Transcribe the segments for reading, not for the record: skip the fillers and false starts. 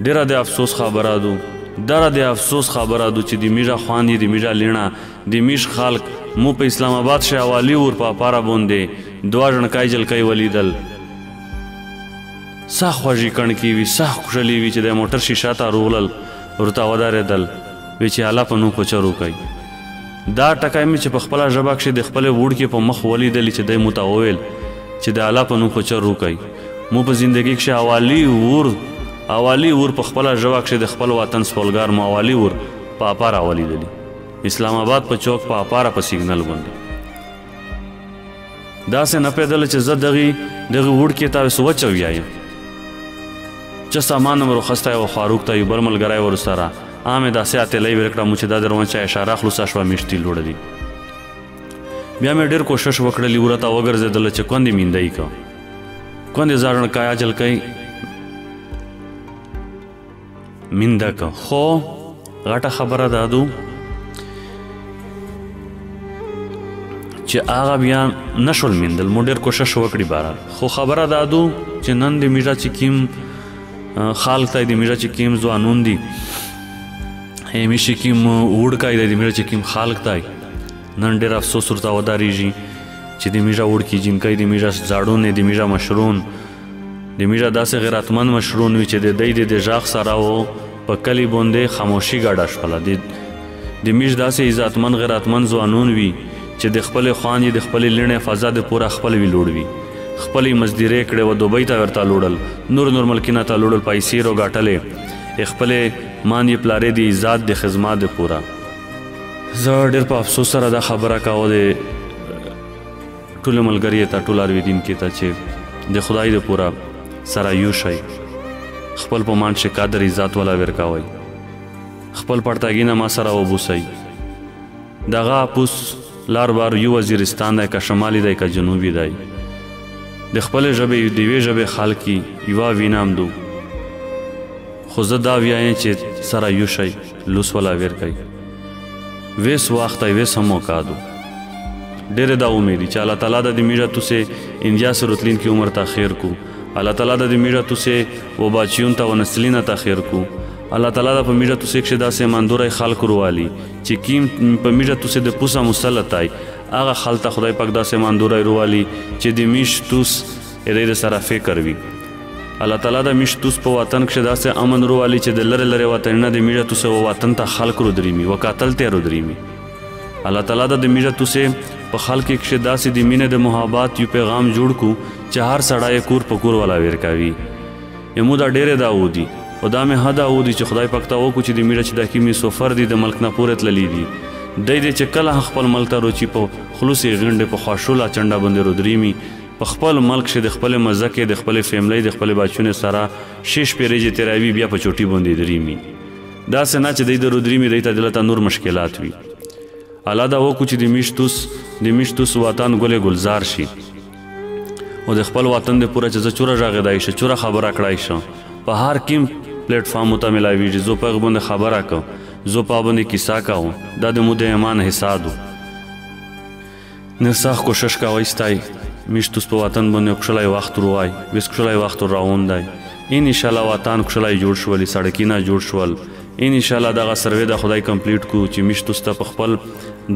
ډیره د افسوس خبره دو دره د افسوس خبره دو چې د میژه خواندې د میژه لیڼه د میش خلق مو په اسلام آباد شاوالی ور په پاره باندې دوه ژڼکای جلکۍ ولیدل سخت خوږې کڼکې وي سخت خوشحالي وي چې د موټر شیشه ته رولل ورته ودرېدل وی چې الله په نوم کوچر وکئ دا ټکی مې چې په خپله ژبه کښې د خپلې وړکې په مخ ولیدلې چې دی مو ته وویل چې د الله په نوم کوچر وکئ مو په زندګي کښې اوالي ور په خپله ژبه کښې د خپل وطن سپولګار مو اوالي ور په اپاره ولیدلي اسلام آباد په چوک په اپاره په سیګنل باندې داسې نه پیدله چې زه دغې وړکې ته څه وچویایم چې سامان مې رخصتی و خاروق ته یو بل ملګری ورسره عامې داسې اتلی ورکړه مو چې دا دروان چا اشاره خلوصه شوه میشتي لوړه دي بیا مې ډېر کوشش وکړلي وره ته وګرځېدله چې کندې میندی که کندې زاړنکای اجلکۍ مینده که خو غټه خبره دا دو چې هغه بیا نشول میندل مو ډېر کوشش وکړي بهرحال خو خبره دا دو چې نن د میژه چې کیم خالق ته د میژه چې کیم ځوانون دي همیشه کیم وړکای دی د میژه چې کیم خالق دی نن ډېر افسوس ورته ودارېږي چې د میژه وړکي جینکۍ د میژه زاړون د میژه مشرون د میژه داسې غیرتمند مشرون وي چې د دی د غږ سره و په کلي باندې خاموشي ګډه شوله د میژ داسې عزتمند غیرتمند ځوانون وي چې د خپلې خویندې د خپلې لڼې فضا د پوره خپل وي لوړ وي خپلې مزدیرې کړې و دوبۍ ته ورته لوړل نور ملکینه ته لوړل پیسې راګټلې خپلې ماندې پلارې د عزت د خدمات د پوره زه ډېر په افسوس سره دا خبره کوه د ټولې ملګري ته ټول اورېدونکي ته چې د خدای د پوره سره یو شئ خپل په مان چې قدر عزت والا ورکوئ خپل پړتاګینه ما سره وبوسئ دغه اپوس لار بار یو وزیرستان دی که شمالي دی که جنوبي دی د خپلې ژبې د یوې ژبې خلکي یوه وینام دو خو زه دا ویایم چې سره یو شئ لوس والا ورکئ ویس وخت دی ویس هم موقع دو ډېرې دا امید دي چې الله تعالی د میژه توسې انډیا سے رتلونکي عمر ته خیر کو الله تعالی د میژه توسې و بچیون ته و نسلینه ته خیر کو الله تعالی د په میژه توسې کښې داسې ایماندوری خلک روالي چې کیم په میژه توسې د پوسه مسلط دی هغه خلک ته خدای پاک داسې ایماندوری روالي چې د میش توس د سره فکر وي الله تعالی د میش توس په وطن کښې داسې امن روالي چې د لرې لرې وطنونه د میژه توسې و وطن ته خلک رودرېمي و قاتل ته رودرېمي الله تعالی د میژه توسې په خلک کښې داسې د مینې د محبت یو پیغام جوړ کو چې هر سړی کور په کور والا ورکوي یمو دا ډېرې دا ودي او دا مې هدا ودي چې خدای پاک ته وکړو چې د میژه چې دا کیمې سفر دي د ملک نه پورې تللی دي دی چې کله خپل ملک ته روچي په خلوص یې غونډې په خواشوله چنډه باندې رودرېمي په خپل ملک کښې د خپلې مزه کې د خپلې فیملۍ د خپلې بچونې سره شیش پیرې تېروي بیا په چوټي باندې درېمي داسې نه چې دی د رودرېمي دی ته دلته نور مشکلات وي الله دا وکړو چې د میش توس وطن ګلې ګلزار شي او د خپل وطن د پوره چې زه چوره غږېدی شه چوره خبره کړی شم په هر کیم پلیټفارم ته میلاویږي زه په هغه باندې خبره کوم زه په هغه باندې کیسه کوم دا د مو د ایمان حصه دو نه سخت کوشش کوئ ستای میش توس په وطن باندې کښلی وخت روای ویس کښلی وخت روان دی انشاءالله وطن کښلی جوړ شولې سړکونه جوړ شول انشاءالله دغه سروې د خدای کمپلیټ کو چې میش توس ته په خپل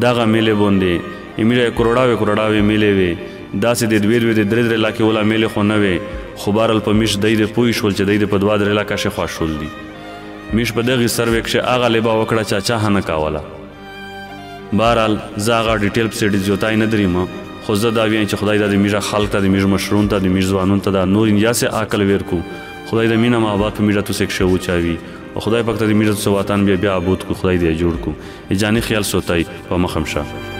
دغه میلې باندې میژه کروڑاوې میلې وې داسې د دوې د درې لاکې ولا میلې خو نه وې خو بهرحال په میش دی د پوه شول چې دی د په 2-3 لاکه شې خوښول دي میش په دغې سروې کښې هغه لبا وکړه چې چا نه کوله بهرحال زه هغه ډیټیل پسې ډېر زیاتی نه درېمه خو زه دا وایم چې خدای دا د میژه خلک ته د میژ مشرون ته د میژ ځوانون ته دا نور انډیا سے عقل ورکو خدای د مینه محبت په میژه توسې کښې وچاوي او خدای پاک ته د میژه توسې وطن بیا آباد کو خدای دې جوړ کو جاني خیال سوتی په مخم شه